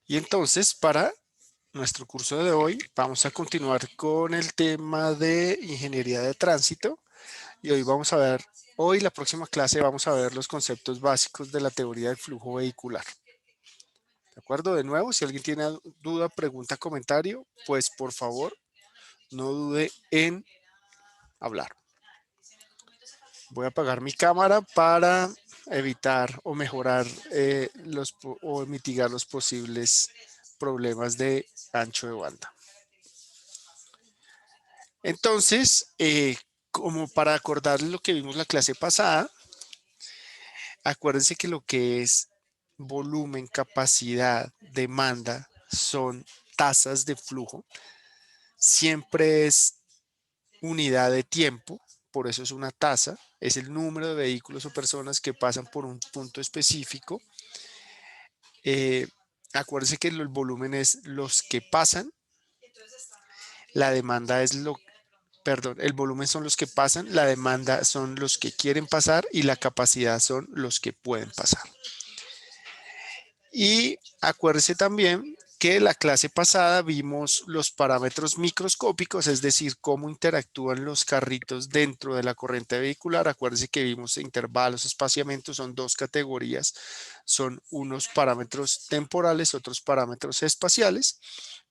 Y entonces, para nuestro curso de hoy, vamos a continuar con el tema de ingeniería de tránsito. Y hoy vamos a ver, la próxima clase, vamos a ver los conceptos básicos de la teoría del flujo vehicular. ¿De acuerdo? De nuevo, si alguien tiene duda, pregunta, comentario, pues por favor, no dude en hablar. Voy a apagar mi cámara para evitar o mejorar o mitigar los posibles problemas de ancho de banda. Entonces, como para acordarles lo que vimos la clase pasada, acuérdense que lo que es volumen, capacidad, demanda, son tasas de flujo. Siempre es unidad de tiempo, por eso es una tasa, es el número de vehículos o personas que pasan por un punto específico. Acuérdense que el volumen es los que pasan, la demanda es el volumen son los que pasan, la demanda son los que quieren pasar y la capacidad son los que pueden pasar. Y acuérdense también que la clase pasada vimos los parámetros microscópicos, es decir, cómo interactúan los carritos dentro de la corriente vehicular. Acuérdense que vimos intervalos, espaciamientos, son dos categorías, son unos parámetros temporales, otros parámetros espaciales.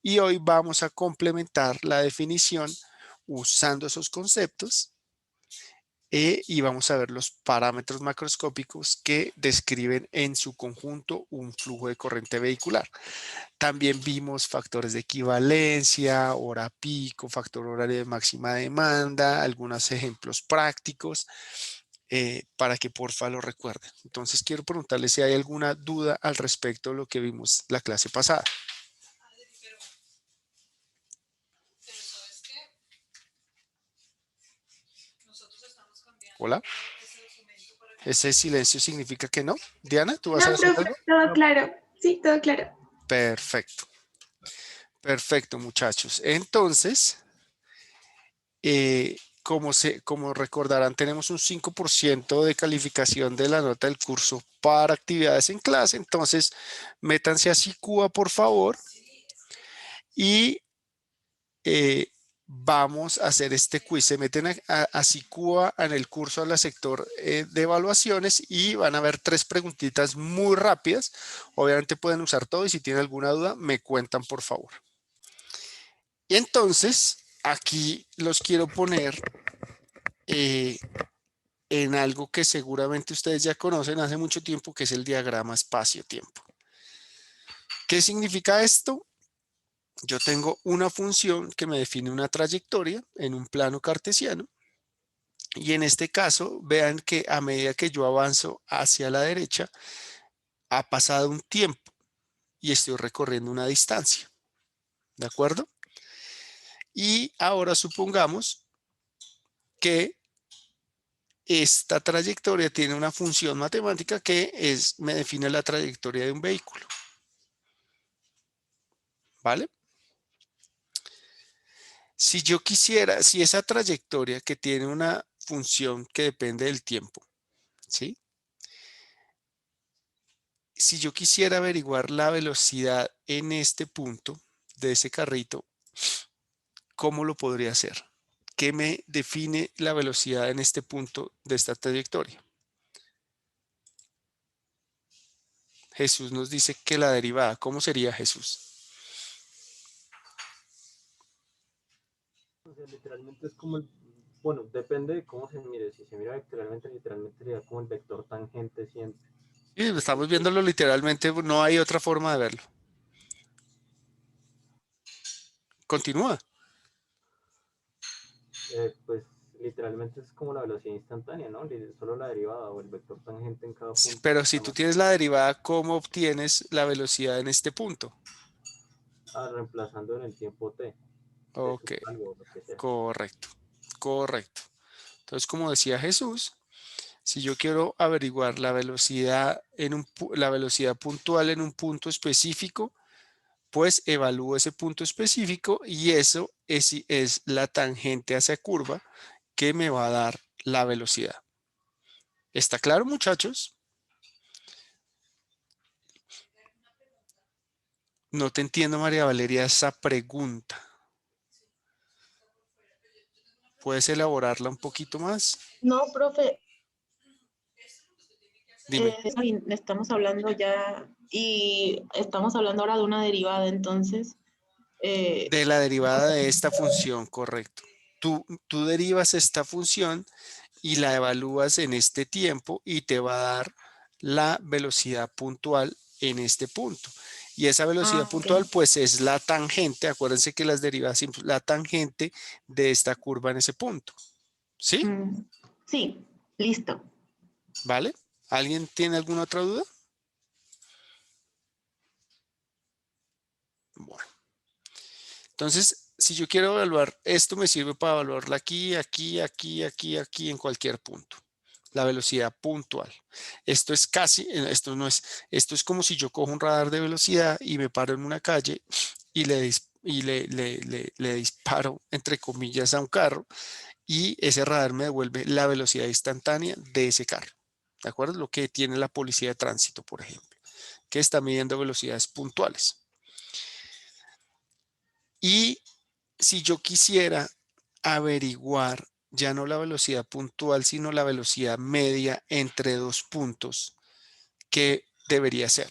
Y hoy vamos a complementar la definición usando esos conceptos y vamos a ver los parámetros macroscópicos que describen en su conjunto un flujo de corriente vehicular. También vimos factores de equivalencia, hora pico, factor horario de máxima demanda, algunos ejemplos prácticos para que porfa lo recuerden. Entonces quiero preguntarles si hay alguna duda al respecto de lo que vimos la clase pasada. Hola. ¿Ese silencio significa que no? Diana, ¿tú vas a No, decir profe, algo? todo claro. Sí, todo claro. Perfecto. Perfecto, muchachos. Entonces, como recordarán, tenemos un 5% de calificación de la nota del curso para actividades en clase. Entonces, métanse a SICUA, por favor. Y vamos a hacer este quiz. Se meten a SICUA en el curso del sector de evaluaciones y van a ver 3 preguntitas muy rápidas. Obviamente pueden usar todo y si tienen alguna duda, me cuentan, por favor. Y entonces, aquí los quiero poner en algo que seguramente ustedes ya conocen hace mucho tiempo, que es el diagrama espacio-tiempo. ¿Qué significa esto? Yo tengo una función que me define una trayectoria en un plano cartesiano y en este caso vean que a medida que yo avanzo hacia la derecha ha pasado un tiempo y estoy recorriendo una distancia, ¿de acuerdo? Y ahora supongamos que esta trayectoria tiene una función matemática que me define la trayectoria de un vehículo, ¿vale? Si yo quisiera, si esa trayectoria que tiene una función que depende del tiempo, ¿sí? Si yo quisiera averiguar la velocidad en este punto de ese carrito, ¿cómo lo podría hacer? ¿Qué me define la velocidad en este punto de esta trayectoria? Jesús nos dice que la derivada, ¿cómo sería, Jesús? O sea, literalmente es como bueno, depende de cómo se mire. Si se mira literalmente, literalmente sería como el vector tangente siempre. Y estamos viéndolo literalmente, no hay otra forma de verlo. Continúa. Pues literalmente es como la velocidad instantánea, ¿no? Solo la derivada o el vector tangente en cada Sí, punto. pero si Nada tú más. tienes la derivada, ¿cómo obtienes la velocidad en este punto? Reemplazando en el tiempo t, t Ok, sub algo, lo que sea. correcto, correcto. Entonces, como decía Jesús, si yo quiero averiguar la velocidad, la velocidad puntual en un punto específico, pues evalúo ese punto específico y eso es la tangente a esa curva que me va a dar la velocidad. ¿Está claro, muchachos? No te entiendo, María Valeria, esa pregunta. ¿Puedes elaborarla un poquito más? No, profe, Dime. estamos hablando ya y estamos hablando ahora de una derivada, entonces, De la derivada de esta función, correcto. Tú derivas esta función y la evalúas en este tiempo y te va a dar la velocidad puntual en este punto. Y esa velocidad ok. puntual pues es la tangente, acuérdense que las derivadas, la tangente de esta curva en ese punto. ¿Sí? Sí, listo. ¿Vale? ¿Alguien tiene alguna otra duda? Bueno. Entonces, si yo quiero evaluar, esto me sirve para evaluarla aquí, aquí, aquí, aquí, aquí, en cualquier punto. La velocidad puntual. Esto es casi, esto no es, esto es como si yo cojo un radar de velocidad y me paro en una calle y le disparo, entre comillas, a un carro y ese radar me devuelve la velocidad instantánea de ese carro. ¿De acuerdo? Lo que tiene la policía de tránsito, por ejemplo, que está midiendo velocidades puntuales. Y si yo quisiera averiguar ya no la velocidad puntual, sino la velocidad media entre dos puntos, ¿qué debería ser?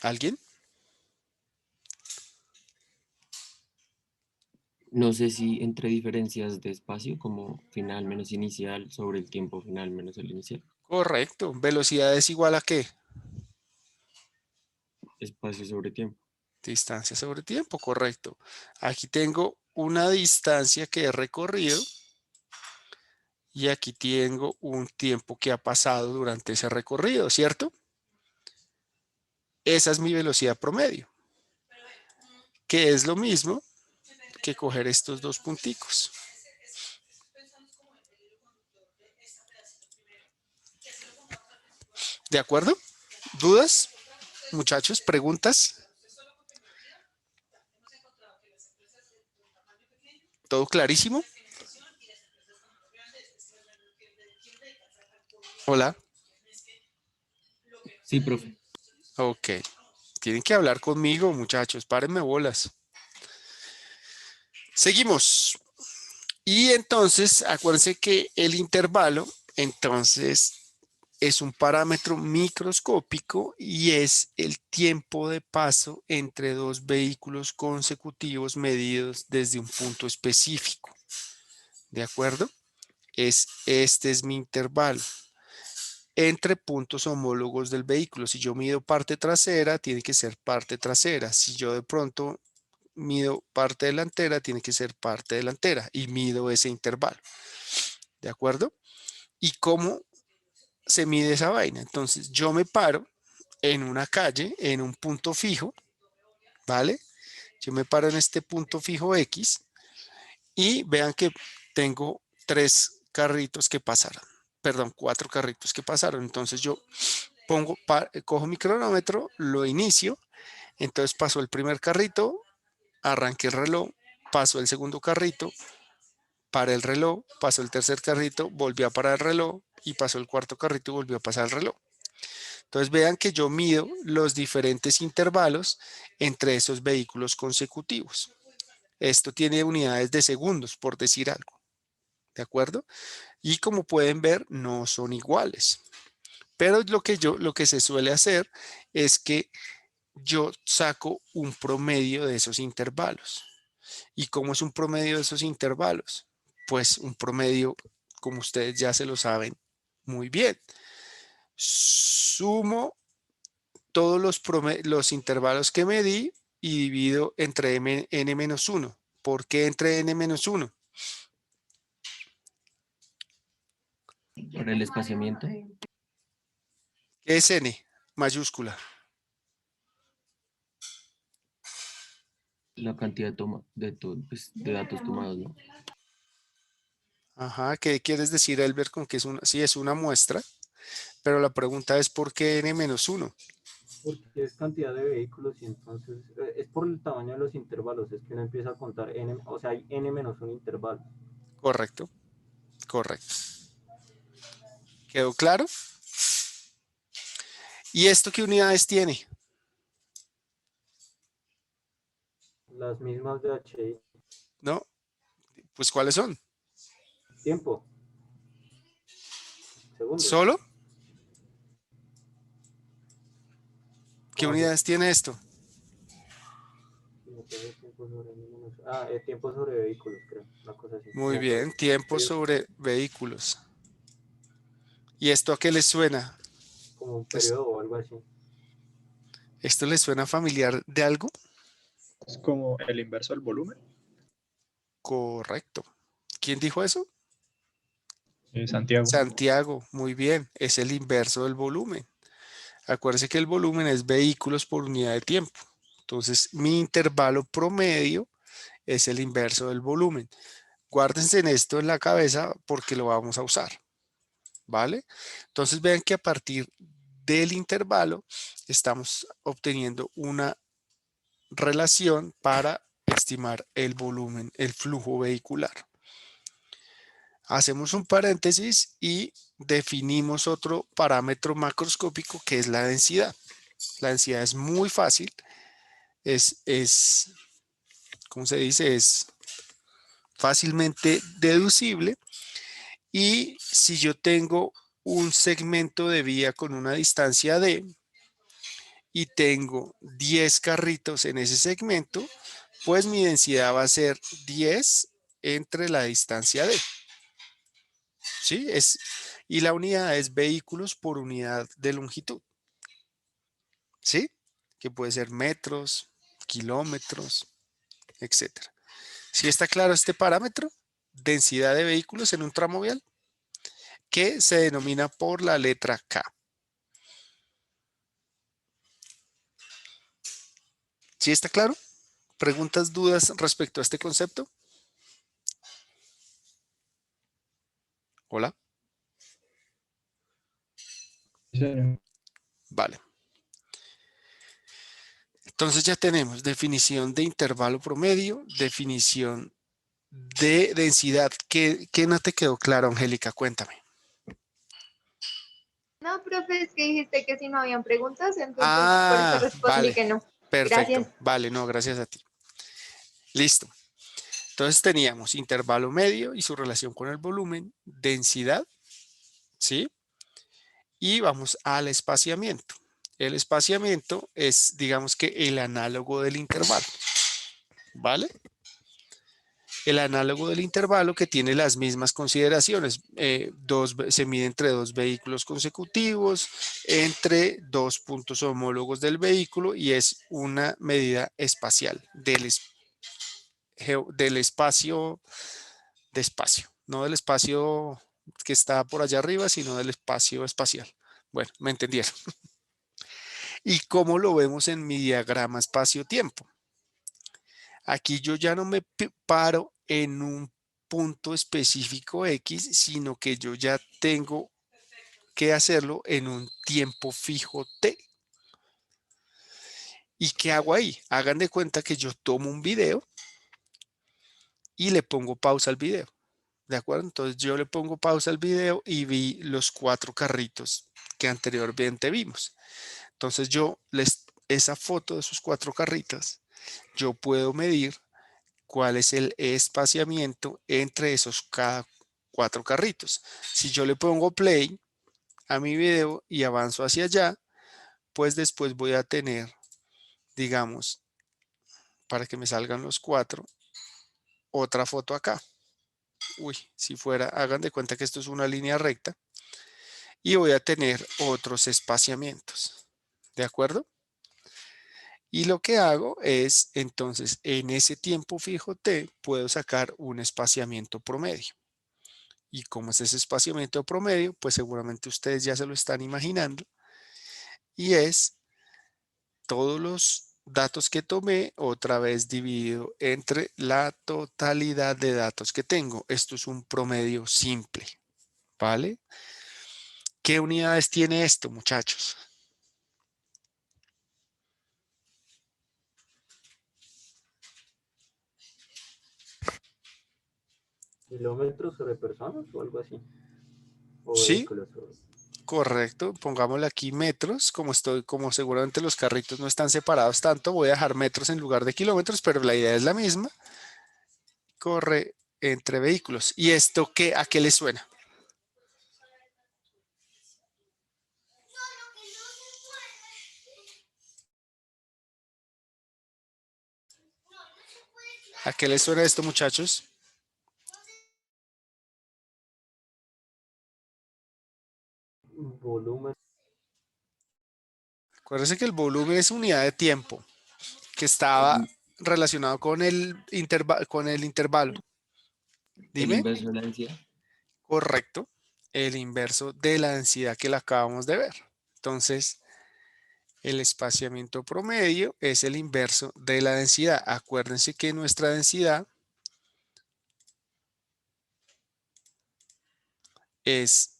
¿Alguien? No sé si entre diferencias de espacio, como final menos inicial sobre el tiempo final menos el inicial. Correcto. ¿Velocidad es igual a qué? Espacio sobre tiempo. Distancia sobre tiempo, correcto. Aquí tengo una distancia que he recorrido y aquí tengo un tiempo que ha pasado durante ese recorrido, ¿cierto? Esa es mi velocidad promedio, que es lo mismo que coger estos dos punticos. ¿De acuerdo? ¿Dudas? Muchachos, ¿preguntas? ¿Todo clarísimo? Hola. Sí, profe. Ok. Tienen que hablar conmigo, muchachos. Párenme bolas. Seguimos. Y entonces, acuérdense que el intervalo, entonces, es un parámetro microscópico y es el tiempo de paso entre dos vehículos consecutivos medidos desde un punto específico. ¿De acuerdo? Este es mi intervalo entre puntos homólogos del vehículo. Si yo mido parte trasera, tiene que ser parte trasera. Si yo de pronto mido parte delantera, tiene que ser parte delantera y mido ese intervalo. ¿De acuerdo? ¿Y cómo se mide esa vaina? Entonces yo me paro en una calle, en un punto fijo, ¿vale? Yo me paro en este punto fijo X y vean que tengo tres carritos que pasaron. Perdón, cuatro carritos que pasaron. Entonces yo cojo mi cronómetro, lo inicio, entonces pasó el primer carrito, arranqué el reloj, pasó el segundo carrito, paré el reloj, pasó el tercer carrito, volví a parar el reloj y pasó el cuarto carrito y volvió a pasar el reloj. Entonces vean que yo mido los diferentes intervalos entre esos vehículos consecutivos. Esto tiene unidades de segundos, por decir algo. ¿De acuerdo? Y como pueden ver, no son iguales. Pero lo que se suele hacer es que yo saco un promedio de esos intervalos. ¿Y cómo es un promedio de esos intervalos? Pues un promedio, como ustedes ya se lo saben muy bien. Sumo todos los intervalos que medí y divido entre n-1. ¿Por qué entre n-1? Para el espaciamiento, ¿Qué es n? Mayúscula. la cantidad de datos tomados, ¿no? Ajá, ¿qué quieres decir, Elber, con que es una? Sí, es una muestra, pero la pregunta es ¿por qué n-1? Porque es cantidad de vehículos y entonces es por el tamaño de los intervalos, es que uno empieza a contar n, o sea, hay n menos un intervalo. Correcto. Correcto. ¿Quedó claro? ¿Y esto qué unidades tiene? Las mismas de HI. ¿No? Pues ¿cuáles son? Tiempo. Segundos. ¿Solo? ¿Qué ¿Cómo así? unidades tiene esto? Tiempo sobre vehículos, creo. Una cosa así. No Muy me acuerdo. bien, tiempo Periodo, sobre vehículos. ¿Y esto a qué les suena? como un Es- periodo o algo así. ¿Esto les suena familiar de algo? Es como el inverso del volumen. Correcto. ¿Quién dijo eso? Santiago. Santiago, muy bien, es el inverso del volumen. Acuérdense que el volumen es vehículos por unidad de tiempo. Entonces, mi intervalo promedio es el inverso del volumen. Guárdense en esto en la cabeza porque lo vamos a usar, ¿vale? Entonces, vean que a partir del intervalo estamos obteniendo una relación para estimar el volumen, el flujo vehicular. Hacemos un paréntesis y definimos otro parámetro macroscópico que es la densidad. La densidad es muy fácil, ¿cómo se dice? Es fácilmente deducible y si yo tengo un segmento de vía con una distancia d y tengo 10 carritos en ese segmento, pues mi densidad va a ser 10 entre la distancia d. ¿Sí? Y la unidad es vehículos por unidad de longitud. ¿Sí? Que puede ser metros, kilómetros, etcétera. ¿Sí está claro este parámetro? Densidad de vehículos en un tramo vial, que se denomina por la letra K. ¿Sí está claro? ¿Preguntas, dudas respecto a este concepto? Hola. Sí, señor. Vale. Entonces ya tenemos definición de intervalo promedio, definición de densidad. ¿Qué no te quedó claro, Angélica? Cuéntame. No, profe, es que dijiste que si no habían preguntas, entonces por eso Ah, respondí vale. que no. Perfecto. Gracias. Vale, no, gracias a ti. Listo. Entonces teníamos intervalo medio y su relación con el volumen, densidad, ¿sí? Y vamos al espaciamiento. El espaciamiento es, digamos que el análogo del intervalo, ¿vale? El análogo del intervalo que tiene las mismas consideraciones. Se mide entre dos vehículos consecutivos, entre dos puntos homólogos del vehículo y es una medida espacial del espacio de espacio, no del espacio que está por allá arriba, sino del espacio espacial. Bueno, me entendieron. ¿Y cómo lo vemos en mi diagrama espacio-tiempo? Aquí yo ya no me paro en un punto específico X, sino que yo ya tengo que hacerlo en un tiempo fijo T. ¿Y qué hago ahí? Hagan de cuenta que yo tomo un video y le pongo pausa al video. ¿De acuerdo? Entonces yo le pongo pausa al video y vi los 4 carritos que anteriormente vimos. Entonces esa foto de esos 4 carritos, yo puedo medir cuál es el espaciamiento entre esos cada 4 carritos. Si yo le pongo play a mi video y avanzo hacia allá, pues después voy a tener, digamos, para que me salgan los 4, otra foto acá. Uy, si fuera, hagan de cuenta que esto es una línea recta y voy a tener otros espaciamientos. ¿De acuerdo? Y lo que hago es, entonces, en ese tiempo fijo T, puedo sacar un espaciamiento promedio. Y como es ese espaciamiento promedio, pues seguramente ustedes ya se lo están imaginando. Y es todos los datos que tomé otra vez dividido entre la totalidad de datos que tengo. Esto es un promedio simple, ¿vale? ¿Qué unidades tiene esto, muchachos? kilómetros sobre personas o algo así. O Sí, vehículos. correcto. Pongámosle aquí metros. Como seguramente los carritos no están separados tanto, voy a dejar metros en lugar de kilómetros, pero la idea es la misma. Corre entre vehículos. ¿Y esto qué, a qué le suena? ¿A qué le suena esto, muchachos? Volumen. Acuérdense que el volumen es unidad de tiempo, que estaba relacionado con con el intervalo. El Dime. inverso de la densidad. Correcto. El inverso de la densidad que la acabamos de ver. Entonces, el espaciamiento promedio es el inverso de la densidad. Acuérdense que nuestra densidad es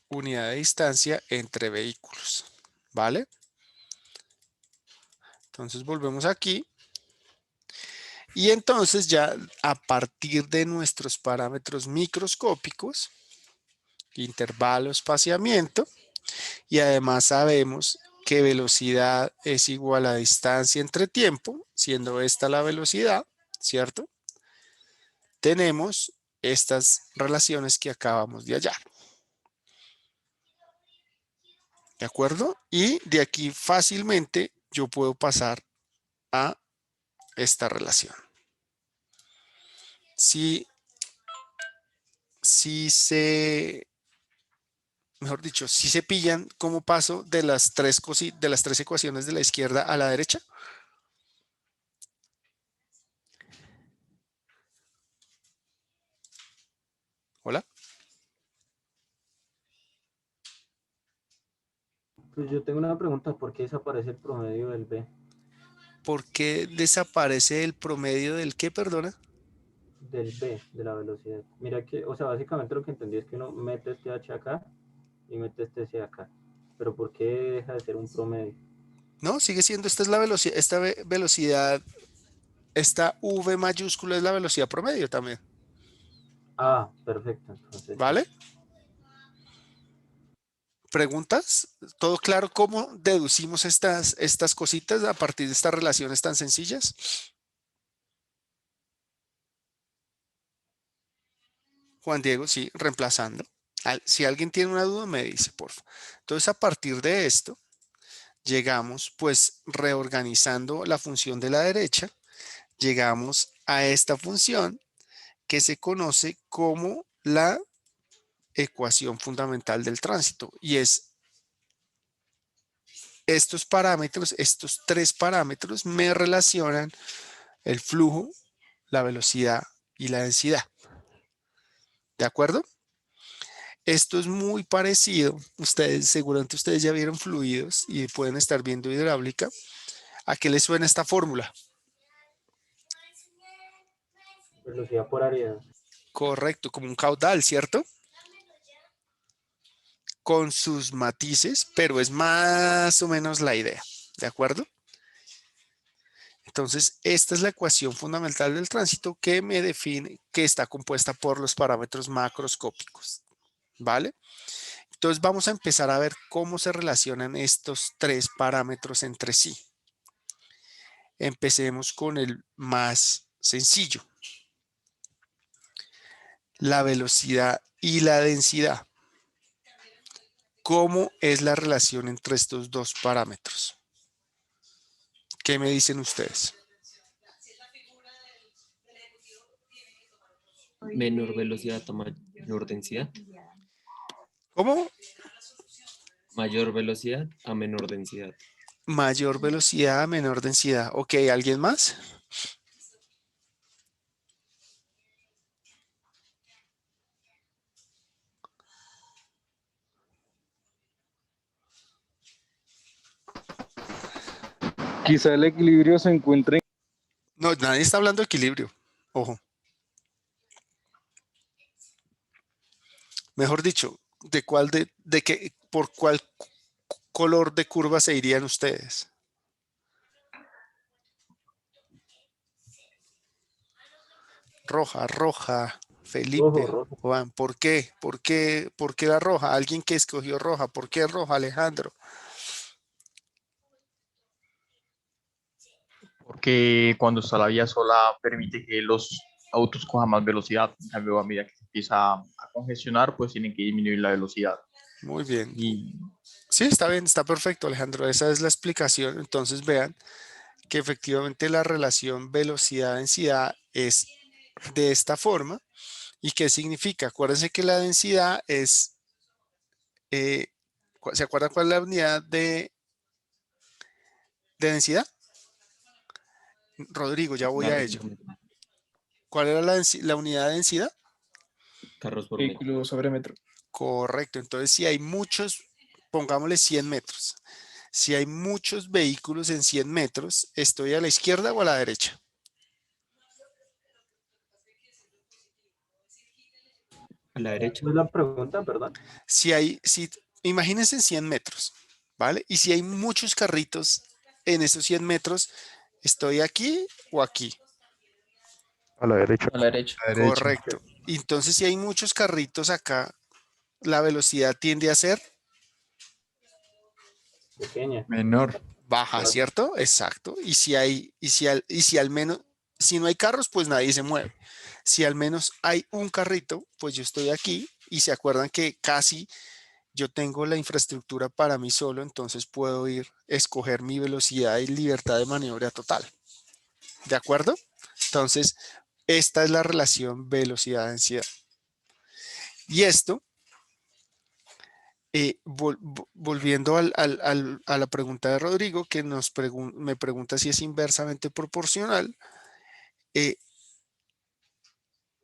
unidad de distancia entre vehículos. ¿Vale? Entonces volvemos aquí. Y entonces ya a partir de nuestros parámetros microscópicos, intervalo, espaciamiento, y además sabemos que velocidad es igual a distancia entre tiempo, siendo esta la velocidad, ¿cierto? Tenemos estas relaciones que acabamos de hallar. ¿De acuerdo? Y de aquí fácilmente yo puedo pasar a esta relación. Mejor dicho, si se pillan cómo paso de las tres ecuaciones de la izquierda a la derecha. Hola. Pues yo tengo una pregunta, ¿por qué desaparece el promedio del B? ¿Por qué desaparece el promedio del qué, perdona? Del B, de la velocidad. Mira que, o sea, básicamente lo que entendí es que uno mete este H acá y mete este C acá. Pero ¿por qué deja de ser un promedio? No, sigue siendo, esta es la velocidad, velocidad, esta V mayúscula es la velocidad promedio también, Ah, perfecto, entonces sí. ¿vale? ¿Preguntas? ¿Todo claro cómo deducimos estas cositas a partir de estas relaciones tan sencillas? Juan Diego, sí, reemplazando. Si alguien tiene una duda, me dice, por favor. Entonces, a partir de esto, llegamos, pues, reorganizando la función de la derecha, llegamos a esta función que se conoce como la ecuación fundamental del tránsito, y es estos parámetros, estos tres parámetros me relacionan el flujo, la velocidad y la densidad. ¿De acuerdo? Esto es muy parecido, seguramente ustedes ya vieron fluidos y pueden estar viendo hidráulica. ¿A qué les suena esta fórmula? Velocidad por área. Correcto, como un caudal, ¿cierto? Con sus matices, pero es más o menos la idea, ¿de acuerdo? Entonces, esta es la ecuación fundamental del tránsito que me define, que está compuesta por los parámetros macroscópicos, ¿vale? Entonces, vamos a empezar a ver cómo se relacionan estos tres parámetros entre sí. Empecemos con el más sencillo. La velocidad y la densidad. ¿Cómo es la relación entre estos dos parámetros? ¿Qué me dicen ustedes? Menor velocidad a mayor densidad. ¿Cómo? Mayor velocidad a menor densidad. Mayor velocidad a menor densidad. Ok, ¿alguien más? Quizá el equilibrio se encuentre en... No, nadie está hablando de equilibrio. Ojo. Mejor dicho, ¿por cuál color de curva se irían ustedes? Roja, roja. Felipe, Rojo. Juan, ¿por qué? ¿Por qué la roja? Alguien que escogió roja. ¿Por qué roja, Alejandro? Porque cuando está la vía sola permite que los autos cojan más velocidad. En cambio, a medida que se empieza a congestionar, pues tienen que disminuir la velocidad. Muy bien. Y Sí, está bien, está perfecto, Alejandro. Esa es la explicación. Entonces vean que efectivamente la relación velocidad-densidad es de esta forma. ¿Y qué significa? Acuérdense que la densidad es, ¿se acuerdan cuál es la unidad de densidad? Rodrigo, ya voy a Carros ello. por metro. ¿Cuál era la unidad de densidad? Carros por metro. Vehículo sobre metro. Correcto. Entonces, si hay muchos, pongámosle 100 metros. Si hay muchos vehículos en 100 metros, ¿estoy a la izquierda o a la derecha? A la derecha. ¿Cuál es la pregunta, perdón? Imagínense en 100 metros, ¿vale? Y si hay muchos carritos en esos 100 metros, ¿estoy aquí o aquí? A la derecha. A la derecha. Correcto. Y entonces, si hay muchos carritos acá, la velocidad tiende a ser Pequeña. Menor. baja, Claro. ¿cierto? Exacto. Y si al menos, si no hay carros, pues nadie se mueve. Si al menos hay un carrito, pues yo estoy aquí y se acuerdan que casi yo tengo la infraestructura para mí solo, entonces puedo escoger mi velocidad y libertad de maniobra total. ¿De acuerdo? Entonces, esta es la relación velocidad-densidad. Y esto, volviendo a la pregunta de Rodrigo, que me pregunta si es inversamente proporcional,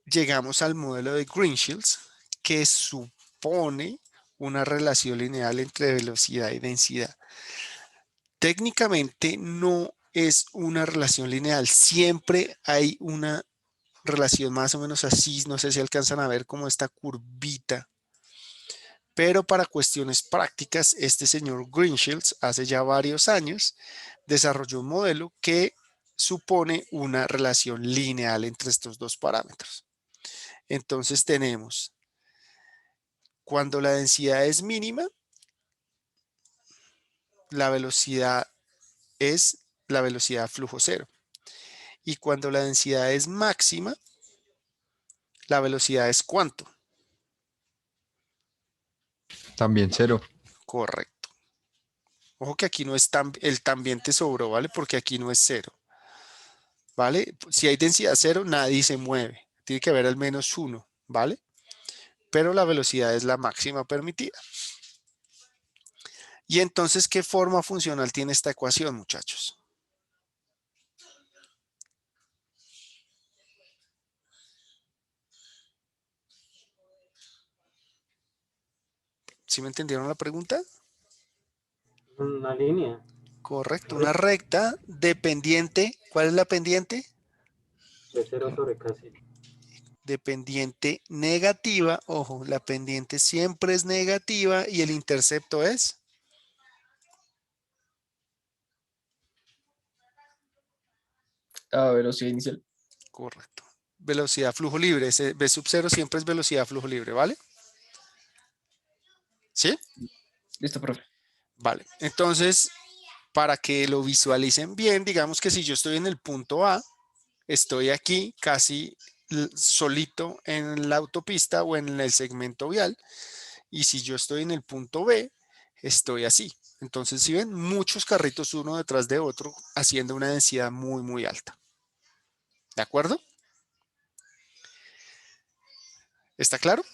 llegamos al modelo de Green-Shields, que supone una relación lineal entre velocidad y densidad. Técnicamente no es una relación lineal, siempre hay una relación más o menos así, no sé si alcanzan a ver como esta curvita, pero para cuestiones prácticas, este señor Green-Shields hace ya varios años desarrolló un modelo que supone una relación lineal entre estos dos parámetros. Entonces tenemos, cuando la densidad es mínima, la velocidad es la velocidad flujo cero. Y cuando la densidad es máxima, la velocidad es ¿cuánto? También cero. Correcto. Ojo que aquí no es el también te sobró, ¿vale? Porque aquí no es cero. ¿Vale? Si hay densidad cero, nadie se mueve. Tiene que haber al menos uno, ¿vale? Pero la velocidad es la máxima permitida. Y entonces, ¿qué forma funcional tiene esta ecuación, muchachos? ¿Sí me entendieron la pregunta? Una línea. Correcto, una recta dependiente. ¿Cuál es la pendiente? De 0 sobre casi. Dependiente negativa. Ojo, la pendiente siempre es negativa y el intercepto es A velocidad inicial. correcto. Velocidad flujo libre. Ese V sub 0 siempre es velocidad flujo libre, ¿vale? ¿Sí? Listo, profe. Vale. Entonces, para que lo visualicen bien, digamos que si yo estoy en el punto A, estoy aquí casi solito en la autopista o en el segmento vial. Y si yo estoy en el punto B, estoy así. Entonces, si ven, muchos carritos uno detrás de otro haciendo una densidad muy, muy alta. ¿De acuerdo? ¿Está claro?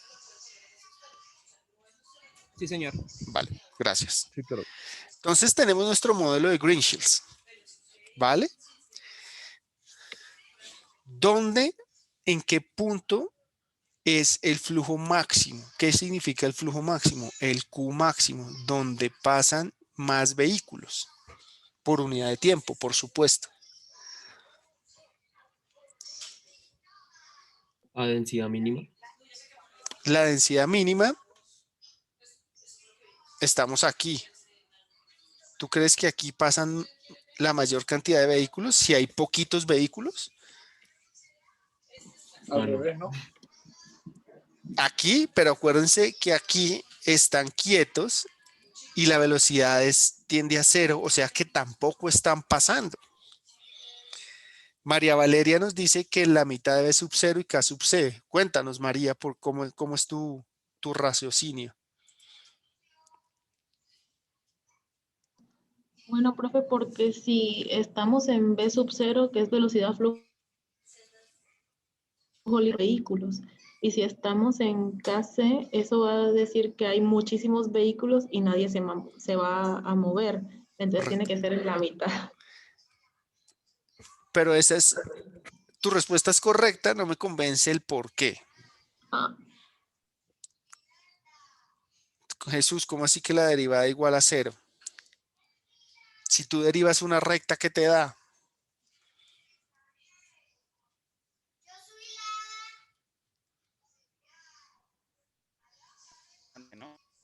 Sí, señor. Vale, gracias. Sí, claro. Entonces tenemos nuestro modelo de Green-Shields. ¿Vale? ¿Dónde, en qué punto es el flujo máximo? ¿Qué significa el flujo máximo? El Q máximo, donde pasan más vehículos por unidad de tiempo, por supuesto. A densidad mínima. La densidad mínima, estamos aquí. ¿Tú crees que aquí pasan la mayor cantidad de vehículos si hay poquitos vehículos? Al revés, ¿no? Aquí, pero acuérdense que aquí están quietos y la velocidad tiende a cero, o sea que tampoco están pasando. María Valeria nos dice que la mitad de B sub 0 y K sub C. Cuéntanos, María, por cómo es tu raciocinio. Bueno, profe, porque si estamos en V sub 0, que es velocidad flujo de vehículos, y si estamos en KC, eso va a decir que hay muchísimos vehículos y nadie se va a mover. Entonces tiene que ser en la mitad. Pero tu respuesta es correcta, no me convence el por qué. Ah, Jesús, ¿cómo así que la derivada igual a cero? Si tú derivas una recta, ¿qué te da?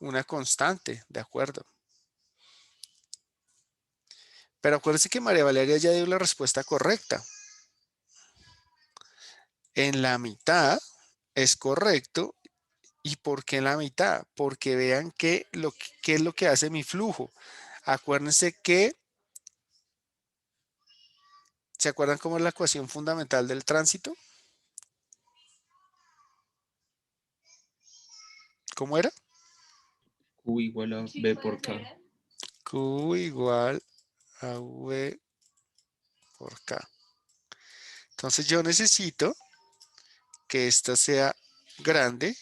Una constante, de acuerdo. Pero acuérdense que María Valeria ya dio la respuesta correcta. En la mitad es correcto. ¿Y por qué en la mitad? Porque vean qué es lo que hace mi flujo. Acuérdense que, ¿se acuerdan cómo es la ecuación fundamental del tránsito? ¿Cómo era? Q igual a B por K. Q igual a V por K. Entonces yo necesito que esta sea grande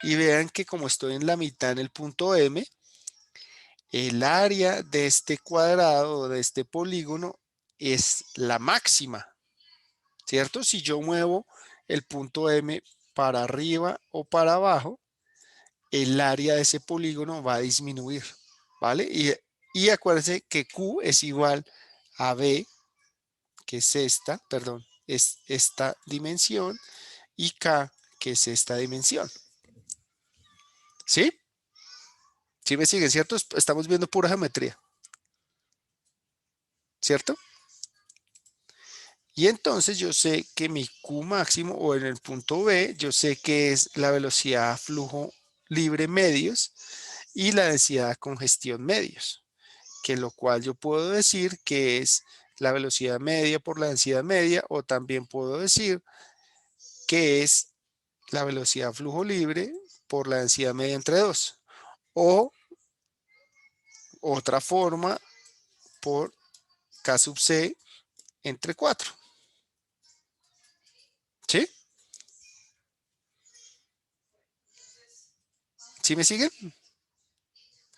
y vean que como estoy en la mitad en el punto M, el área de este cuadrado, de este polígono, es la máxima, ¿cierto? Si yo muevo el punto M para arriba o para abajo, el área de ese polígono va a disminuir, ¿vale? Y acuérdense que Q es igual a B, que es esta dimensión, y K, que es esta dimensión. ¿Sí? ¿Sí me siguen, cierto? Estamos viendo pura geometría. ¿Cierto? Y entonces yo sé que mi Q máximo, o en el punto B, yo sé que es la velocidad flujo libre medios y la densidad de congestión medios, que lo cual yo puedo decir que es la velocidad media por la densidad media, o también puedo decir que es la velocidad flujo libre por la densidad media entre 2. O otra forma, por K sub C entre 4. ¿Sí? ¿Sí me siguen?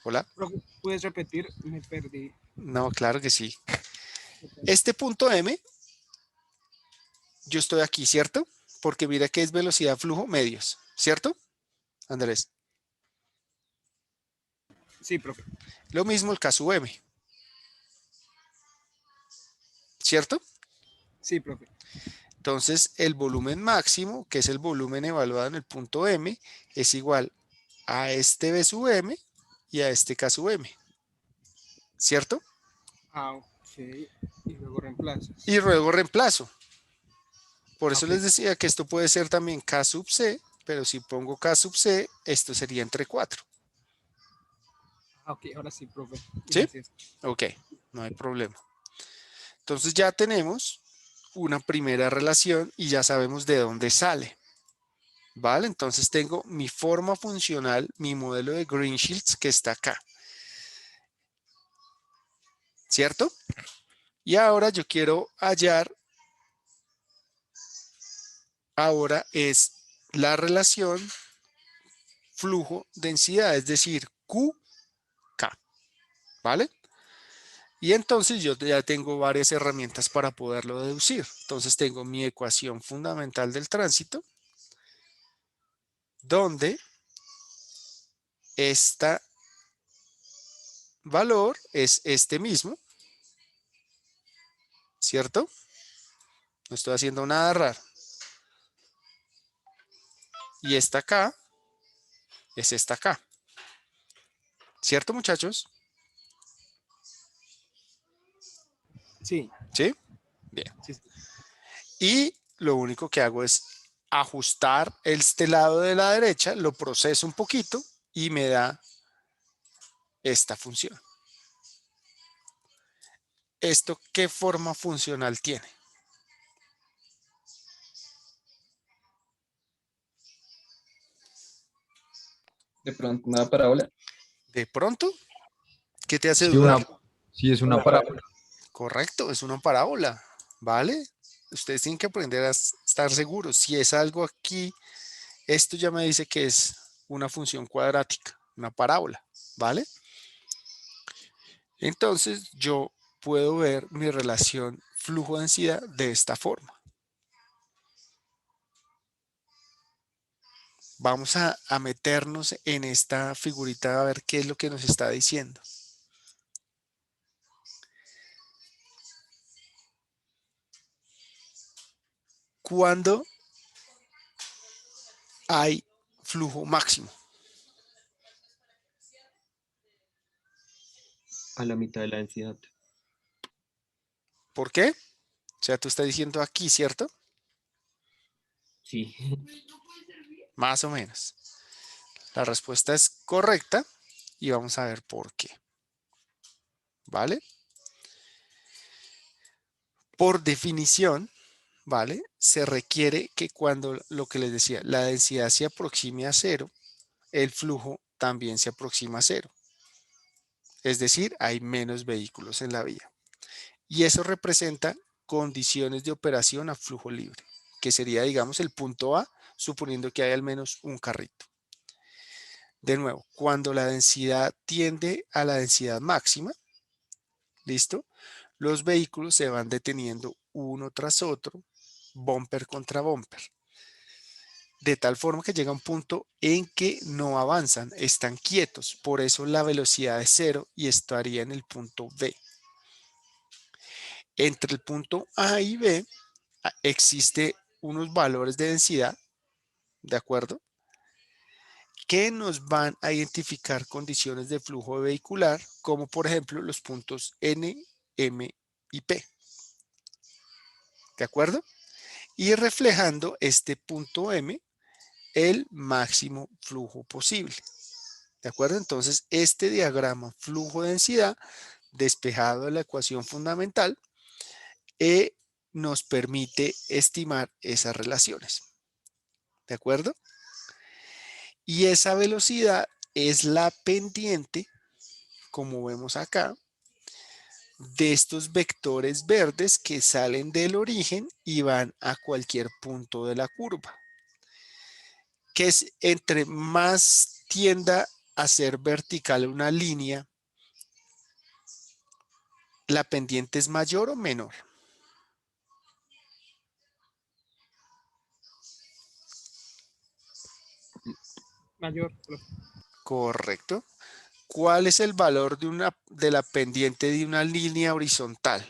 Hola. ¿Puedes repetir? Me perdí. No, claro que sí. Este punto M, yo estoy aquí, ¿cierto? Porque mira que es velocidad flujo medios, ¿cierto, Andrés? Sí, profe. Lo mismo el caso M, ¿cierto? Sí, profe. Entonces, el volumen máximo, que es el volumen evaluado en el punto M, es igual a este B sub M y a este K sub M, ¿cierto? Ah, ok. Y luego reemplazas. Y luego reemplazo. Por eso Ok. les decía que esto puede ser también K sub C, pero si pongo K sub C, esto sería entre 4. Ah, ok, ahora sí, profe. ¿Sí? Gracias. Ok, no hay problema. Entonces ya tenemos una primera relación y ya sabemos de dónde sale. ¿Vale? Entonces tengo mi forma funcional, mi modelo de Greenshields que está acá. ¿Cierto? Y ahora yo quiero hallar, ahora es la relación flujo-densidad, es decir, QK. ¿Vale? Y entonces yo ya tengo varias herramientas para poderlo deducir. Entonces tengo mi ecuación fundamental del tránsito, donde este valor es este mismo, ¿cierto? No estoy haciendo nada raro. Y esta acá es esta acá. ¿Cierto, muchachos? Sí. ¿Sí? Bien. Sí. Y lo único que hago es ajustar este lado de la derecha, lo proceso un poquito y me da esta función. ¿Esto qué forma funcional tiene? De pronto, una parábola. ¿De pronto? ¿Qué te hace Sí, dudar? sí, es una parábola. Correcto, es una parábola, ¿vale? Ustedes tienen que aprender a estar seguros. Si es algo aquí, esto ya me dice que es una función cuadrática, una parábola, ¿vale? Entonces yo puedo ver mi relación flujo-densidad de esta forma. Vamos a meternos en esta figurita a ver qué es lo que nos está diciendo. Cuando hay flujo máximo. A la mitad de la densidad. ¿Por qué? O sea, tú estás diciendo aquí, ¿cierto? Sí. Más o menos. La respuesta es correcta y vamos a ver por qué. ¿Vale? Por definición, ¿vale? Se requiere que cuando, lo que les decía, la densidad se aproxime a cero, el flujo también se aproxima a cero. Es decir, hay menos vehículos en la vía. Y eso representa condiciones de operación a flujo libre, que sería, digamos, el punto A, suponiendo que hay al menos un carrito. De nuevo, cuando la densidad tiende a la densidad máxima, ¿listo? Los vehículos se van deteniendo uno tras otro, bumper contra bumper, de tal forma que llega un punto en que no avanzan, están quietos, por eso la velocidad es cero y estaría en el punto B. Entre el punto A y B existe unos valores de densidad, ¿de acuerdo? Que nos van a identificar condiciones de flujo vehicular, como por ejemplo los puntos N, M y P. ¿De acuerdo? Y reflejando este punto M, el máximo flujo posible. ¿De acuerdo? Entonces, este diagrama flujo-densidad, despejado de la ecuación fundamental, nos permite estimar esas relaciones. ¿De acuerdo? Y esa velocidad es la pendiente, como vemos acá, de estos vectores verdes que salen del origen y van a cualquier punto de la curva. Que es entre más tienda a ser vertical una línea, ¿la pendiente es mayor o menor? Mayor, profe. Correcto. ¿Cuál es el valor de la pendiente de una línea horizontal?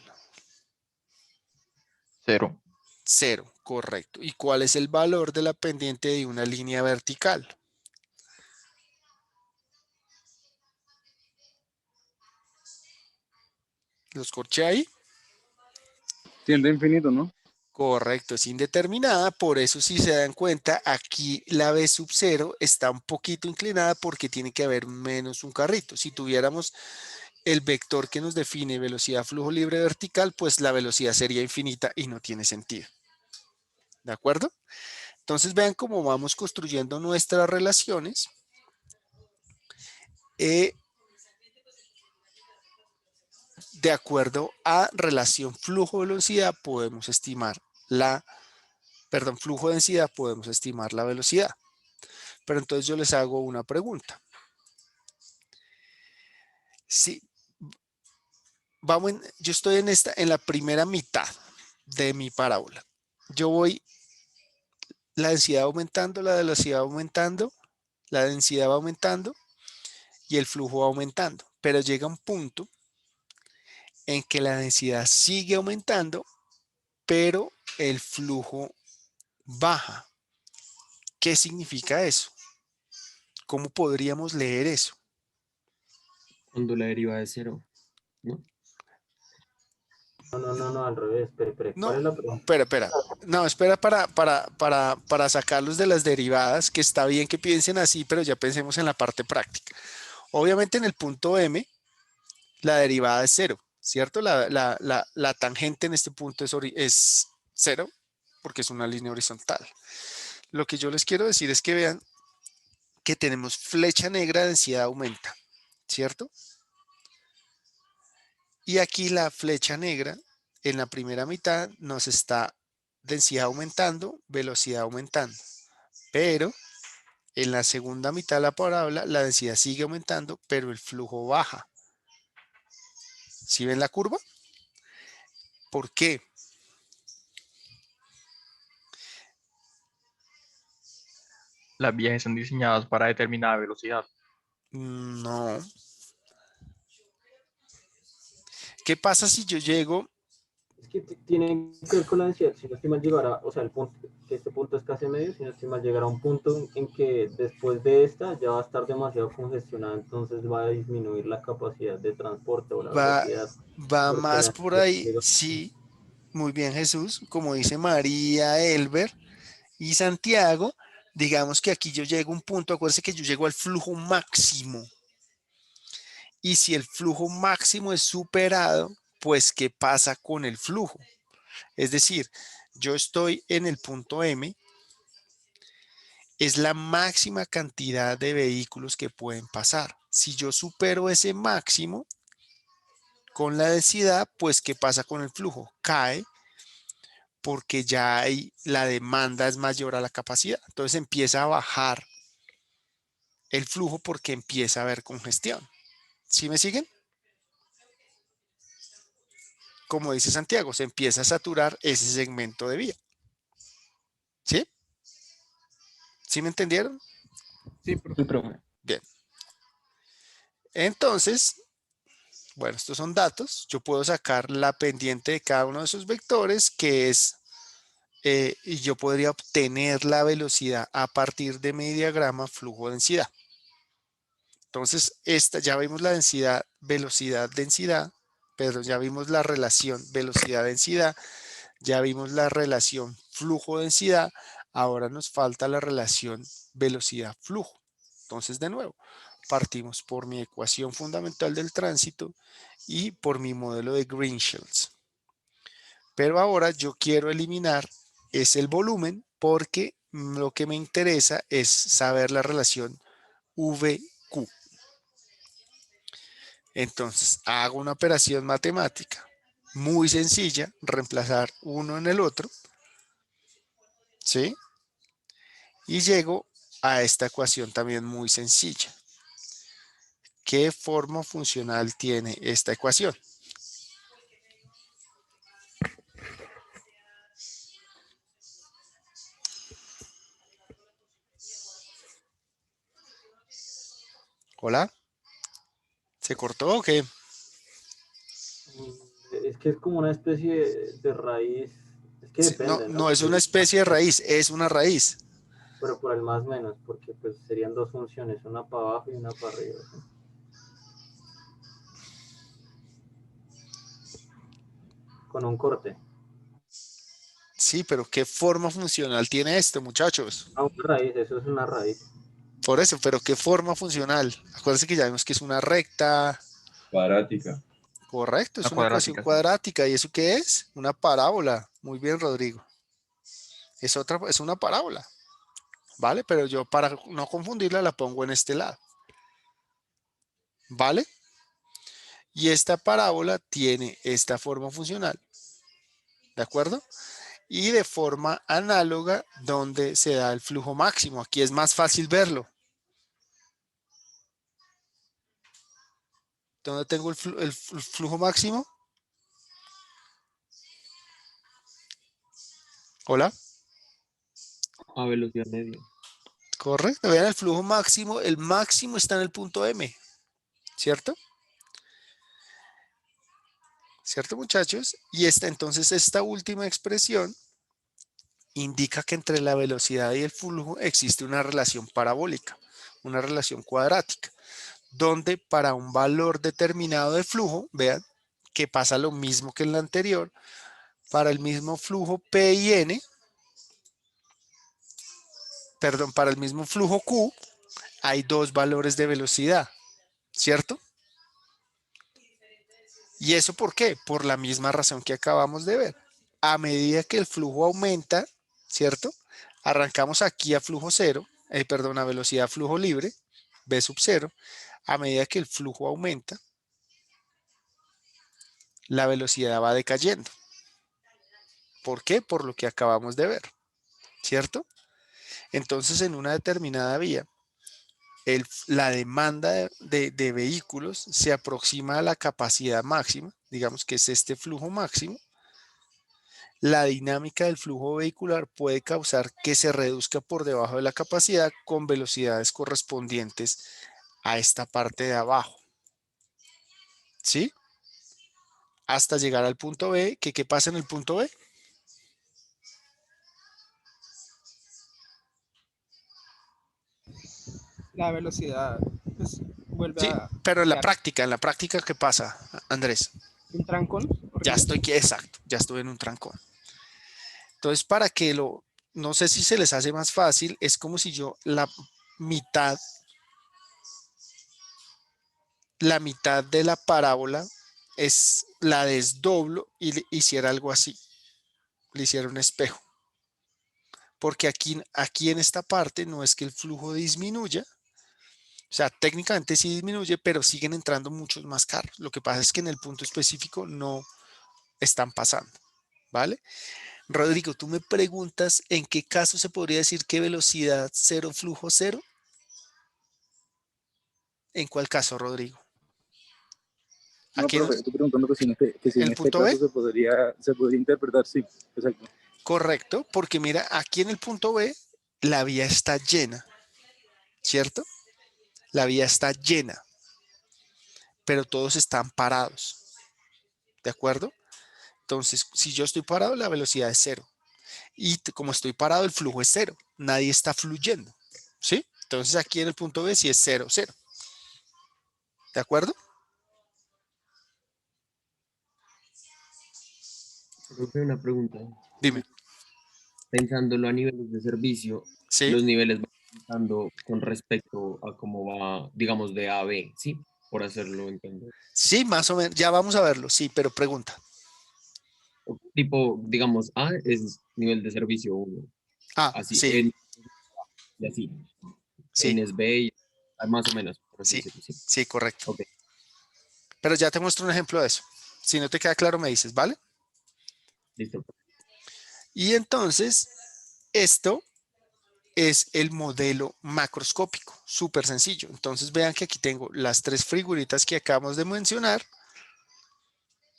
0. 0, correcto. ¿Y cuál es el valor de la pendiente de una línea vertical? ¿Los corché ahí? Tiende a infinito, ¿no? Correcto, es indeterminada, por eso si se dan cuenta, aquí la B sub 0 está un poquito inclinada porque tiene que haber menos un carrito. Si tuviéramos el vector que nos define velocidad flujo libre vertical, pues la velocidad sería infinita y no tiene sentido. ¿De acuerdo? Entonces vean cómo vamos construyendo nuestras relaciones. De acuerdo a relación flujo-velocidad podemos estimar flujo-densidad podemos estimar la velocidad. Pero entonces yo les hago una pregunta. Si yo estoy en la primera mitad de mi parábola. Yo voy la densidad aumentando, la velocidad aumentando, la densidad va aumentando y el flujo va aumentando. Pero llega un punto en que la densidad sigue aumentando, pero el flujo baja. ¿Qué significa eso? ¿Cómo podríamos leer eso? Cuando la deriva de cero, ¿no? No, al revés. Espere. No, ¿Cuál es la pregunta? espera. No, espera para sacarlos de las derivadas, que está bien que piensen así, pero ya pensemos en la parte práctica. Obviamente en el punto M, la derivada es 0, ¿cierto? La tangente en este punto es 0, porque es una línea horizontal. Lo que yo les quiero decir es que vean que tenemos flecha negra, densidad aumenta, ¿cierto? Y aquí la flecha negra en la primera mitad nos está densidad aumentando, velocidad aumentando. Pero en la segunda mitad de la parábola la densidad sigue aumentando, pero el flujo baja. ¿Sí ven la curva? ¿Por qué? Las vías están diseñadas para determinada velocidad. No. ¿Qué pasa si yo llego? Es que tiene que ver con la densidad. Si no estoy mal, llegará, o sea, el punto, que este punto es casi medio, si no estoy mal, llegará a un punto en que después de esta ya va a estar demasiado congestionada, entonces va a disminuir la capacidad de transporte o la velocidad. Va porque más la por densidad ahí, llega- sí. Muy bien, Jesús. Como dice María, Elber y Santiago, digamos que aquí yo llego a un punto, acuérdense que yo llego al flujo máximo. Y si el flujo máximo es superado, pues ¿qué pasa con el flujo? Es decir, yo estoy en el punto M, es la máxima cantidad de vehículos que pueden pasar. Si yo supero ese máximo con la densidad, pues ¿qué pasa con el flujo? Cae porque ya la demanda es mayor a la capacidad. Entonces empieza a bajar el flujo porque empieza a haber congestión. ¿Sí me siguen? Como dice Santiago, se empieza a saturar ese segmento de vía. ¿Sí? ¿Sí me entendieron? Sí, profe. Bien. Entonces, bueno, estos son datos. Yo puedo sacar la pendiente de cada uno de esos vectores, que es, y yo podría obtener la velocidad a partir de mi diagrama flujo-densidad. Entonces, ya vimos la densidad, velocidad, densidad, pero ya vimos la relación velocidad-densidad, ya vimos la relación flujo-densidad, ahora nos falta la relación velocidad-flujo. Entonces, de nuevo, partimos por mi ecuación fundamental del tránsito y por mi modelo de Green-Shields. Pero ahora yo quiero eliminar el volumen porque lo que me interesa es saber la relación VQ. Entonces, hago una operación matemática muy sencilla, reemplazar uno en el otro, ¿sí? Y llego a esta ecuación también muy sencilla. ¿Qué forma funcional tiene esta ecuación? ¿Hola? ¿Se cortó o qué? Es que es como una especie de raíz. Es que Sí, depende, ¿no? no es una especie de raíz, es una raíz. Pero por el más menos, porque pues serían dos funciones, una para abajo y una para arriba. ¿Sí? Con un corte. Sí, pero ¿qué forma funcional tiene esto, muchachos? Ah, una raíz, eso es una raíz. Por eso, pero ¿qué forma funcional? Acuérdense que ya vimos que es una recta. Cuadrática. Correcto, es Una una ecuación cuadrática, sí. cuadrática. ¿Y eso qué es? Una parábola. Muy bien, Rodrigo. Es una parábola. ¿Vale? Pero yo para no confundirla la pongo en este lado. ¿Vale? Y esta parábola tiene esta forma funcional. ¿De acuerdo? Y de forma análoga donde se da el flujo máximo. Aquí es más fácil verlo. ¿Dónde tengo el flujo máximo? Hola. A velocidad media. Correcto. Vean el flujo máximo. El máximo está en el punto M. ¿Cierto? ¿Cierto, muchachos? Y entonces esta última expresión indica que entre la velocidad y el flujo existe una relación parabólica, una relación cuadrática, donde para un valor determinado de flujo, vean que pasa lo mismo que en la anterior. Para el mismo flujo P y N, perdón, para el mismo flujo Q, hay dos valores de velocidad, ¿cierto? ¿Y eso por qué? Por la misma razón que acabamos de ver. A medida que el flujo aumenta, ¿cierto? Arrancamos aquí a flujo cero, perdón, a velocidad flujo libre, V sub 0. A medida que el flujo aumenta, la velocidad va decayendo. ¿Por qué? Por lo que acabamos de ver, ¿cierto? Entonces, en una determinada vía, la demanda de vehículos se aproxima a la capacidad máxima, digamos que es este flujo máximo. La dinámica del flujo vehicular puede causar que se reduzca por debajo de la capacidad con velocidades correspondientes a esta parte de abajo. ¿Sí? Hasta llegar al punto B, que ¿qué pasa en el punto B? La velocidad pues, vuelve Sí, a pero en la quedar práctica, ¿qué pasa, Andrés? un trancón. Ya estoy aquí, exacto, ya estuve en un trancón. Entonces, para que no sé si se les hace más fácil, es como si yo la mitad de la parábola la desdoblo y le hiciera algo así, le hiciera un espejo. Porque aquí en esta parte no es que el flujo disminuya, o sea, técnicamente sí disminuye, pero siguen entrando muchos más carros. Lo que pasa es que en el punto específico no están pasando, ¿vale? Rodrigo, tú me preguntas en qué caso se podría decir que velocidad cero, flujo cero. ¿En cuál caso, Rodrigo? No, Aquí profe, estoy preguntando que si en ¿el este punto B? caso se podría interpretar, sí, exacto. Correcto, porque mira, aquí en el punto B la vía está llena, ¿cierto? La vía está llena, pero todos están parados, ¿de acuerdo? Entonces, si yo estoy parado, la velocidad es cero. Y como estoy parado, el flujo es cero. Nadie está fluyendo, ¿sí? Entonces, aquí en el punto B sí es cero, cero. ¿De acuerdo? Profe, una pregunta. Dime. Pensándolo a niveles de servicio, ¿Sí? los niveles van aumentando con respecto a cómo va, digamos, de A a B, ¿sí? Por hacerlo entender. Sí, más o menos. Ya vamos a verlo, sí, pero pregunta. Tipo, digamos, A es nivel de servicio 1, Ah, así, sí, N y así. sí, N es B y más o menos, por así sí, decirlo, ¿sí? sí, correcto. Ok, Pero ya te muestro un ejemplo de eso. Si no te queda claro, me dices, ¿vale? listo. Y entonces, esto es el modelo macroscópico, súper sencillo. Entonces vean que aquí tengo las tres figuritas que acabamos de mencionar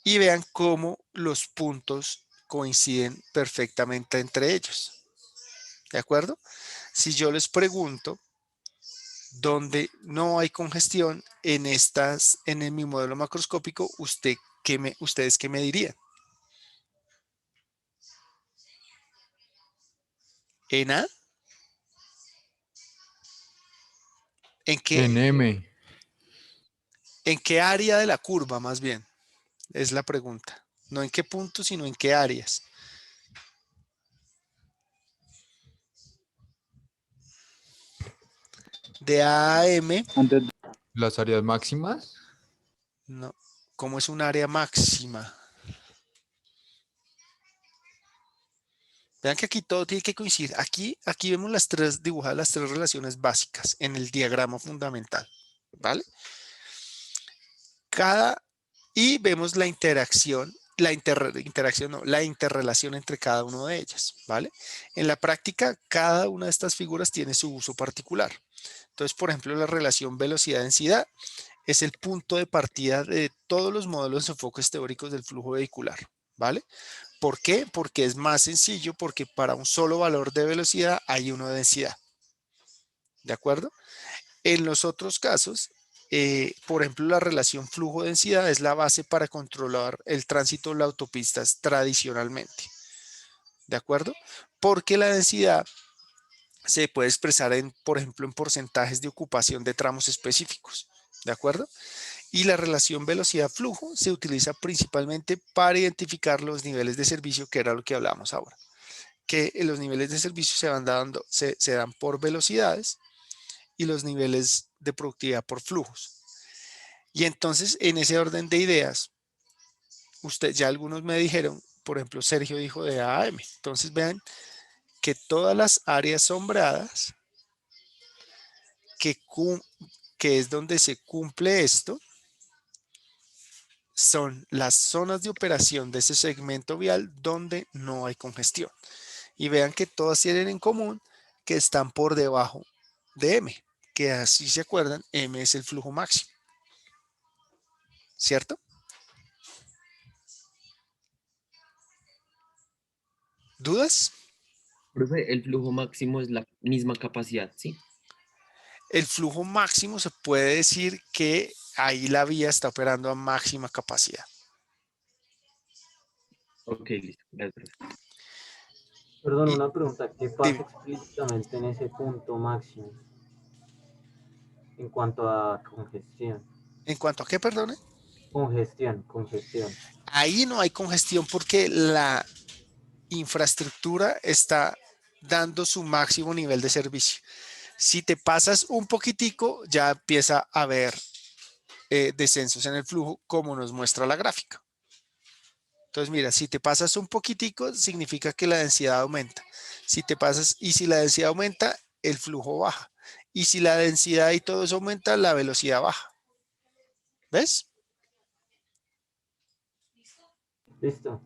y vean cómo los puntos coinciden perfectamente entre ellos. ¿De acuerdo? Si yo les pregunto dónde no hay congestión en mi modelo macroscópico, ¿ustedes qué me dirían? ¿En A? ¿En En qué, M. en qué área de la curva más bien? Es la pregunta. No en qué punto, sino en qué áreas. De A a M, Antes Las áreas máximas. no. ¿Cómo es un área máxima? Vean que aquí todo tiene que coincidir. Aquí vemos dibujadas las tres relaciones básicas en el diagrama fundamental, ¿vale? Y vemos la interacción, la interrelación entre cada una de ellas, ¿vale? En la práctica, cada una de estas figuras tiene su uso particular. Entonces, por ejemplo, la relación velocidad-densidad es el punto de partida de todos los modelos de enfoques teóricos del flujo vehicular, ¿vale? ¿Por qué? Porque es más sencillo, porque para un solo valor de velocidad hay uno de densidad, ¿de acuerdo? En los otros casos, por ejemplo, la relación flujo-densidad es la base para controlar el tránsito en las autopistas tradicionalmente, ¿de acuerdo? Porque la densidad se puede expresar por ejemplo, en porcentajes de ocupación de tramos específicos, ¿de acuerdo? Y la relación velocidad-flujo se utiliza principalmente para identificar los niveles de servicio, que era lo que hablábamos ahora. Que los niveles de servicio se van dando, se dan por velocidades y los niveles de productividad por flujos. Y entonces, en ese orden de ideas, ya algunos me dijeron, por ejemplo, Sergio dijo de AM. Entonces vean que todas las áreas sombreadas, que es donde se cumple esto, son las zonas de operación de ese segmento vial donde no hay congestión. Y vean que todas tienen en común que están por debajo de M, que así se acuerdan, M es el flujo máximo. ¿Cierto? ¿Dudas? Profe, el flujo máximo es la misma capacidad, ¿sí? El flujo máximo se puede decir que ahí la vía está operando a máxima capacidad. Ok, listo. Gracias, profe. Perdón, Y- una pregunta. ¿Qué pasa dime. explícitamente en ese punto máximo en cuanto a congestión? ¿En cuanto a qué, perdone? Congestión. Ahí no hay congestión porque la infraestructura está dando su máximo nivel de servicio. Si te pasas un poquitico, ya empieza a haber descensos en el flujo, como nos muestra la gráfica. Entonces, mira, si te pasas un poquitico, significa que la densidad aumenta. Si te pasas, y si la densidad aumenta, el flujo baja. Y si la densidad y todo eso aumenta, la velocidad baja. ¿Ves? Listo.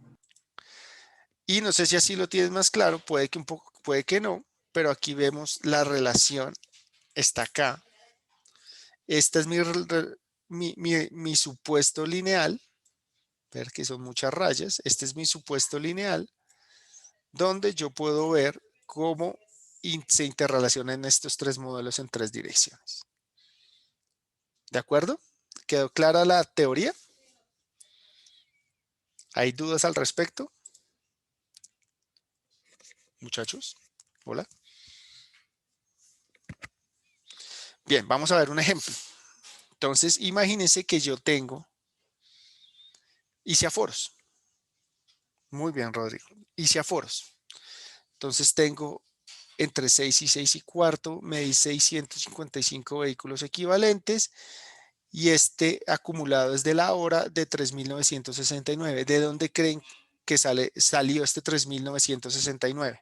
Y no sé si así lo tienes más claro, puede que un poco, puede que no, pero aquí vemos la relación, está acá. Esta es mi supuesto lineal, ver que son muchas rayas, este es mi supuesto lineal, donde yo puedo ver cómo se interrelacionan estos tres modelos en tres direcciones. ¿De acuerdo? ¿Quedó clara la teoría? ¿Hay dudas al respecto? Muchachos, hola. Bien, vamos a ver un ejemplo. Entonces, imagínense que yo tengo aforos. Muy bien, Rodrigo. Aforos. Entonces tengo entre 6 y 6 y cuarto, medí 655 vehículos equivalentes y este acumulado es de la hora de 3.969. ¿De dónde creen que salió este 3.969?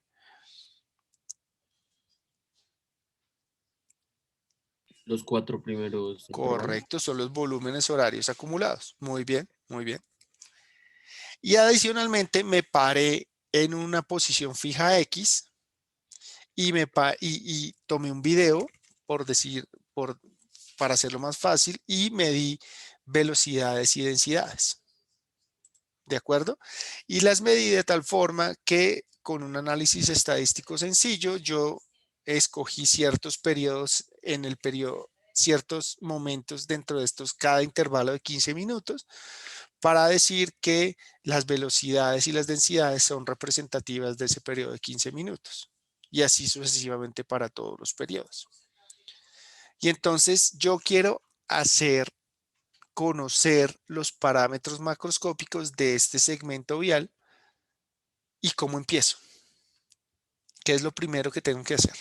Los 4 primeros intervalos. Correcto, son los volúmenes horarios acumulados. Muy bien, muy bien. Y adicionalmente me paré en una posición fija X y tomé un video, para hacerlo más fácil, y medí velocidades y densidades. ¿De acuerdo? Y las medí de tal forma que con un análisis estadístico sencillo, yo escogí ciertos periodos ciertos momentos dentro de estos, cada intervalo de 15 minutos, para decir que las velocidades y las densidades son representativas de ese periodo de 15 minutos. Y así sucesivamente para todos los periodos. Y entonces yo quiero conocer los parámetros macroscópicos de este segmento vial. ¿Y cómo empiezo? ¿Qué es lo primero que tengo que hacer?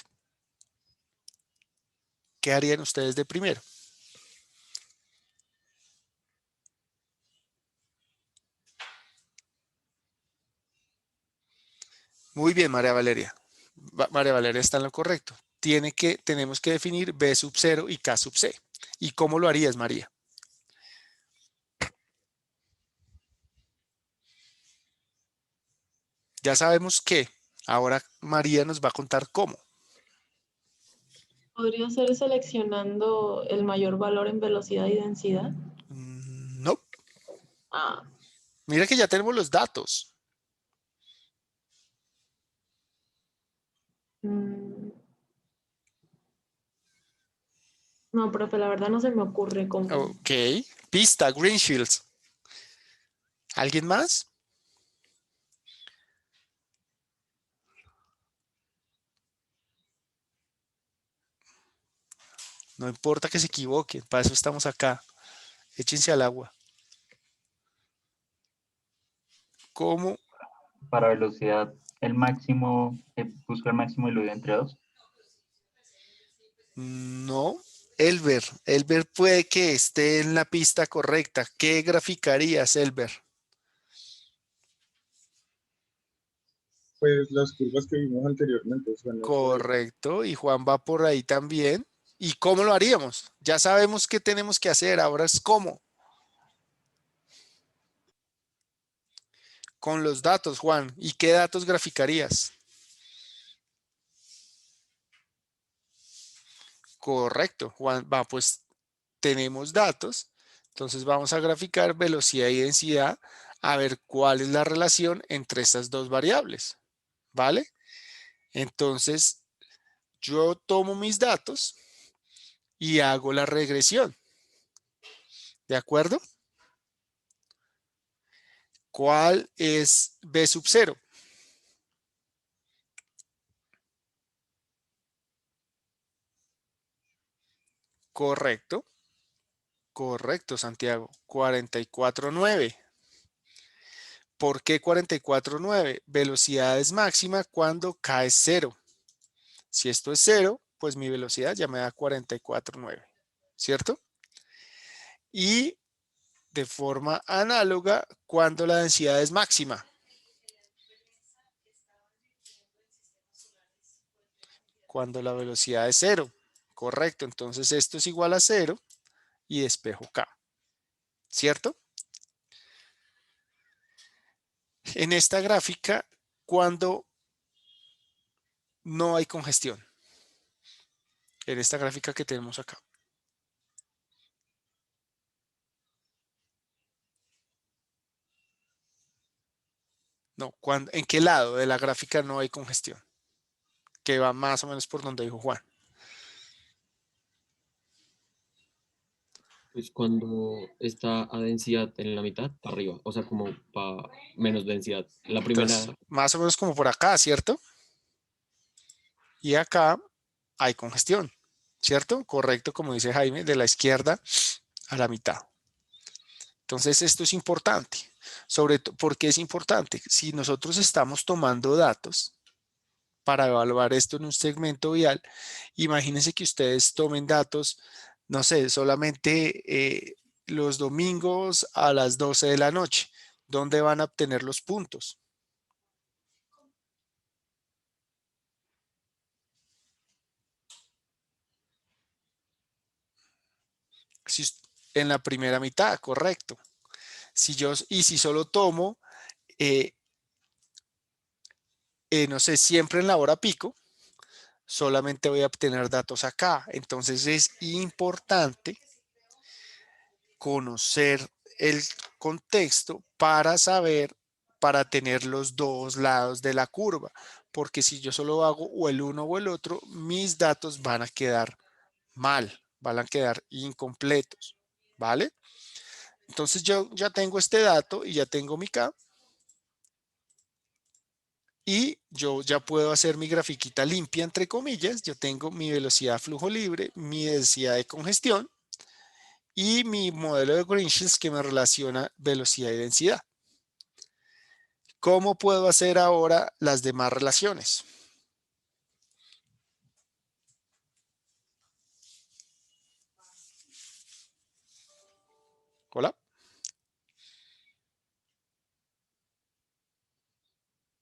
¿Qué harían ustedes de primero? Muy bien, María Valeria. María Valeria está en lo correcto. Tenemos que definir B sub 0 y K sub C. ¿Y cómo lo harías, María? Ya sabemos que ahora María nos va a contar cómo. ¿Podría ser seleccionando el mayor valor en velocidad y densidad? No. Ah, Mira que ya tenemos los datos. no, profe, la verdad no se me ocurre cómo. Ok. Pista, Greenshields. ¿Alguien más? No importa que se equivoquen, para eso estamos acá. Échense al agua. ¿Cómo? Para velocidad, el máximo, busca el máximo diluido entre 2. No. Elber puede que esté en la pista correcta. ¿Qué graficarías, Elber? Pues las curvas que vimos anteriormente. O sea, no por ahí. Correcto. Y Juan va por ahí también. ¿Y cómo lo haríamos? Ya sabemos qué tenemos que hacer. Ahora es cómo. Con los datos, Juan. ¿Y qué datos graficarías? Correcto, Juan. Va, pues tenemos datos. Entonces vamos a graficar velocidad y densidad a ver cuál es la relación entre estas dos variables. ¿Vale? Entonces yo tomo mis datos y hago la regresión. ¿De acuerdo? ¿Cuál es B sub 0? Correcto. Correcto, Santiago. 44.9. ¿Por qué 44.9? Velocidad es máxima cuando K es 0. Si esto es 0, pues mi velocidad ya me da 44.9. ¿Cierto? Y de forma análoga, cuando la densidad es máxima. Cuando la velocidad es 0. Correcto, entonces esto es igual a 0 y despejo K. ¿Cierto? En esta gráfica, cuando no hay congestión. En esta gráfica que tenemos acá. No, ¿en qué lado de la gráfica no hay congestión? Que va más o menos por donde dijo Juan. Pues cuando está a densidad en la mitad, para arriba, o sea, como para menos densidad. La primera. Entonces, más o menos como por acá, ¿cierto? Y acá hay congestión, ¿cierto? Correcto, como dice Jaime, de la izquierda a la mitad. Entonces, esto es importante. Sobre todo, ¿por qué es importante? Si nosotros estamos tomando datos para evaluar esto en un segmento vial, imagínense que ustedes tomen datos, no sé, solamente los domingos a las 12 de la noche. ¿Dónde van a obtener los puntos? En la primera mitad, correcto. Y si solo tomo, no sé, siempre en la hora pico, solamente voy a obtener datos acá. Entonces es importante conocer el contexto para saber, para tener los dos lados de la curva. Porque si yo solo hago o el uno o el otro, mis datos van a quedar mal, van a quedar incompletos. ¿Vale? Entonces yo ya tengo este dato y ya tengo mi K. Y yo ya puedo hacer mi grafiquita limpia, entre comillas. Yo tengo mi velocidad flujo libre, mi densidad de congestión y mi modelo de Greenfield que me relaciona velocidad y densidad. ¿Cómo puedo hacer ahora las demás relaciones? Hola.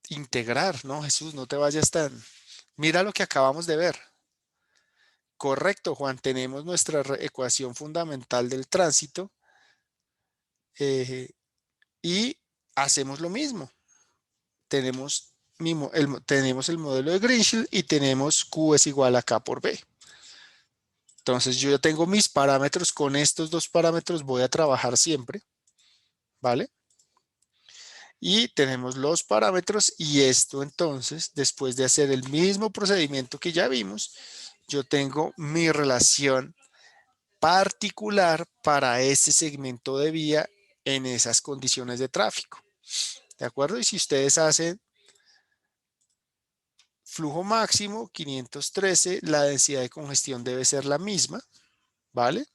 Integrar, ¿no, Jesús? No te vayas tan... Mira lo que acabamos de ver. Correcto, Juan. Tenemos nuestra ecuación fundamental del tránsito y hacemos lo mismo. Tenemos el modelo de Greenfield y tenemos Q es igual a K por B. Entonces yo ya tengo mis parámetros. Con estos dos parámetros voy a trabajar siempre. ¿Vale? Y tenemos los parámetros y esto entonces, después de hacer el mismo procedimiento que ya vimos, yo tengo mi relación particular para este segmento de vía en esas condiciones de tráfico. ¿De acuerdo? Y si ustedes hacen flujo máximo 513, la densidad de congestión debe ser la misma, ¿vale?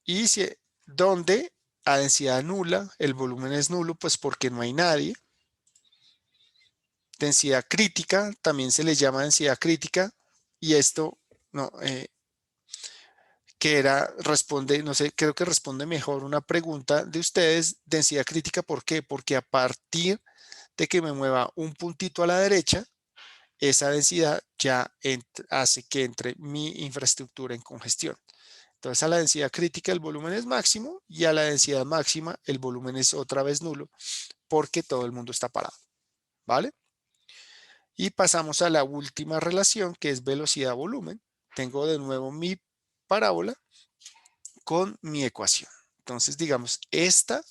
Y donde a densidad nula el volumen es nulo, pues porque no hay nadie. Densidad crítica, también se le llama densidad crítica, y esto no, responde, no sé, creo que responde mejor una pregunta de ustedes. Densidad crítica, ¿por qué? Porque a partir de que me mueva un puntito a la derecha, esa densidad ya hace que entre mi infraestructura en congestión. Entonces a la densidad crítica el volumen es máximo, y a la densidad máxima el volumen es otra vez nulo, porque todo el mundo está parado, ¿vale? Y pasamos a la última relación, que es velocidad-volumen. Tengo de nuevo mi parábola con mi ecuación. Entonces, digamos, esta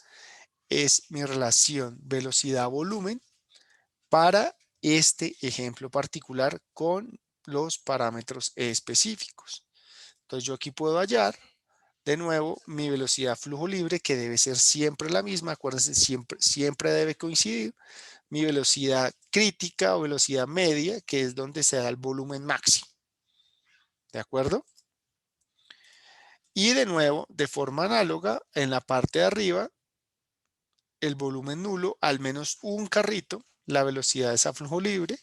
es mi relación velocidad-volumen para este ejemplo particular con los parámetros específicos. Entonces, yo aquí puedo hallar de nuevo mi velocidad flujo libre, que debe ser siempre la misma. Acuérdense, siempre debe coincidir. Mi velocidad crítica o velocidad media, que es donde se da el volumen máximo. ¿De acuerdo? Y de nuevo, de forma análoga, en la parte de arriba, el volumen nulo, al menos un carrito, la velocidad es a flujo libre.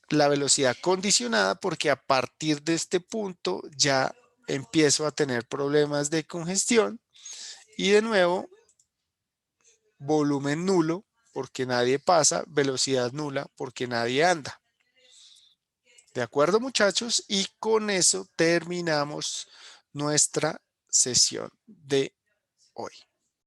La velocidad condicionada, porque a partir de este punto ya empiezo a tener problemas de congestión. Y de nuevo, volumen nulo, porque nadie pasa, velocidad nula, porque nadie anda. ¿De acuerdo, muchachos? Y con eso terminamos nuestra sesión de hoy.